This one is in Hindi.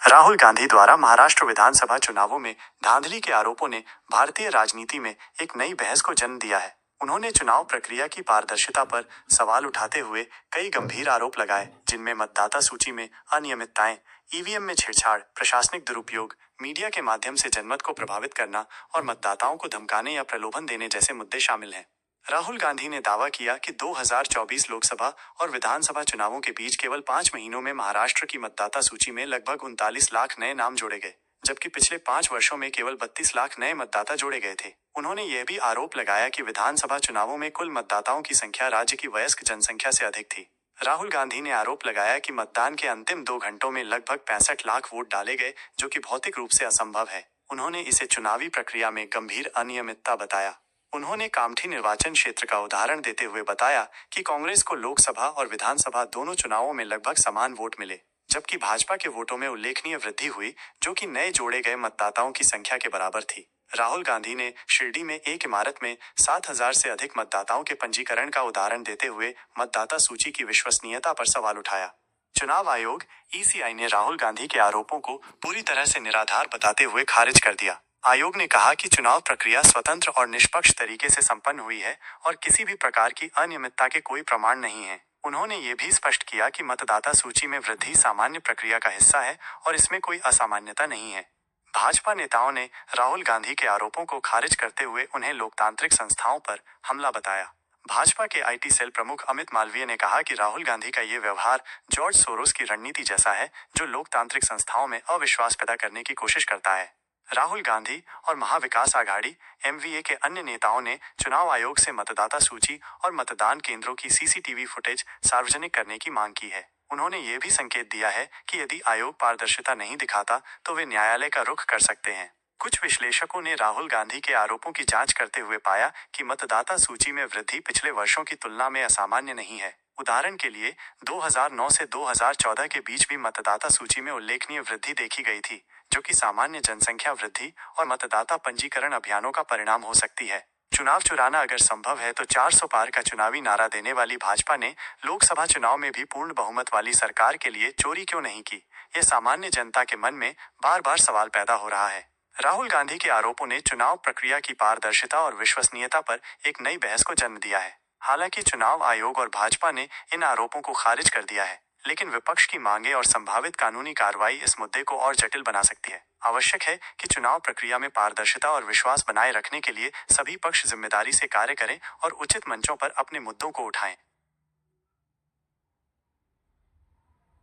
राहुल गांधी द्वारा महाराष्ट्र विधानसभा चुनावों में धांधली के आरोपों ने भारतीय राजनीति में एक नई बहस को जन्म दिया है। उन्होंने चुनाव प्रक्रिया की पारदर्शिता पर सवाल उठाते हुए कई गंभीर आरोप लगाए, जिनमें मतदाता सूची में अनियमितताएं, ईवीएम में छेड़छाड़, प्रशासनिक दुरुपयोग, मीडिया के माध्यम से जनमत को प्रभावित करना और मतदाताओं को धमकाने या प्रलोभन देने जैसे मुद्दे शामिल हैं। राहुल गांधी ने दावा किया कि 2024 लोकसभा और विधानसभा चुनावों के बीच केवल 5 महीनों में महाराष्ट्र की मतदाता सूची में लगभग 39 लाख नए नाम जोड़े गए, जबकि पिछले 5 वर्षों में केवल 32 लाख नए मतदाता जोड़े गए थे। उन्होंने यह भी आरोप लगाया कि विधानसभा चुनावों में कुल मतदाताओं की संख्या राज्य की वयस्क जनसंख्या से अधिक थी। राहुल गांधी ने आरोप लगाया कि मतदान के अंतिम 2 घंटों में लगभग 65 लाख वोट डाले गए, जो कि भौतिक रूप से असंभव है। उन्होंने इसे चुनावी प्रक्रिया में गंभीर अनियमितता बताया। उन्होंने कामठी निर्वाचन क्षेत्र का उदाहरण देते हुए बताया कि कांग्रेस को लोकसभा और विधानसभा दोनों चुनावों में लगभग समान वोट मिले, जबकि भाजपा के वोटों में उल्लेखनीय वृद्धि हुई, जो कि नए जोड़े गए मतदाताओं की संख्या के बराबर थी। राहुल गांधी ने शिरडी में एक इमारत में 7,000 से अधिक मतदाताओं के पंजीकरण का उदाहरण देते हुए मतदाता सूची की विश्वसनीयता पर सवाल उठाया। चुनाव आयोग (ईसीआई) ने राहुल गांधी के आरोपों को पूरी तरह से निराधार बताते हुए खारिज कर दिया। आयोग ने कहा कि चुनाव प्रक्रिया स्वतंत्र और निष्पक्ष तरीके से संपन्न हुई है और किसी भी प्रकार की अनियमितता के कोई प्रमाण नहीं है। उन्होंने ये भी स्पष्ट किया कि मतदाता सूची में वृद्धि सामान्य प्रक्रिया का हिस्सा है और इसमें कोई असामान्यता नहीं है। भाजपा नेताओं ने राहुल गांधी के आरोपों को खारिज करते हुए उन्हें लोकतांत्रिक संस्थाओं पर हमला बताया। भाजपा के आईटी सेल प्रमुख अमित मालवीय ने कहा कि राहुल गांधी का ये व्यवहार जॉर्ज सोरोस की रणनीति जैसा है, जो लोकतांत्रिक संस्थाओं में अविश्वास पैदा करने की कोशिश करता है। राहुल गांधी और महाविकास आघाड़ी (एमवीए) के अन्य नेताओं ने चुनाव आयोग से मतदाता सूची और मतदान केंद्रों की सीसीटीवी फुटेज सार्वजनिक करने की मांग की है। उन्होंने ये भी संकेत दिया है कि यदि आयोग पारदर्शिता नहीं दिखाता तो वे न्यायालय का रुख कर सकते हैं। कुछ विश्लेषकों ने राहुल गांधी के आरोपों की जांच करते हुए पाया कि मतदाता सूची में वृद्धि पिछले वर्षों की तुलना में असामान्य नहीं है। उदाहरण के लिए 2009 से 2014 के बीच भी मतदाता सूची में उल्लेखनीय वृद्धि देखी गई थी, जो कि सामान्य जनसंख्या वृद्धि और मतदाता पंजीकरण अभियानों का परिणाम हो सकती है। चुनाव चुराना अगर संभव है तो 400 पार का चुनावी नारा देने वाली भाजपा ने लोकसभा चुनाव में भी पूर्ण बहुमत वाली सरकार के लिए चोरी क्यों नहीं की? ये सामान्य जनता के मन में बार बार सवाल पैदा हो रहा है। राहुल गांधी के आरोपों ने चुनाव प्रक्रिया की पारदर्शिता और विश्वसनीयता पर एक नई बहस को जन्म दिया है। हालांकि चुनाव आयोग और भाजपा ने इन आरोपों को खारिज कर दिया है, लेकिन विपक्ष की मांगें और संभावित कानूनी कार्रवाई इस मुद्दे को और जटिल बना सकती है। आवश्यक है कि चुनाव प्रक्रिया में पारदर्शिता और विश्वास बनाए रखने के लिए सभी पक्ष जिम्मेदारी से कार्य करें और उचित मंचों पर अपने मुद्दों को उठाएं।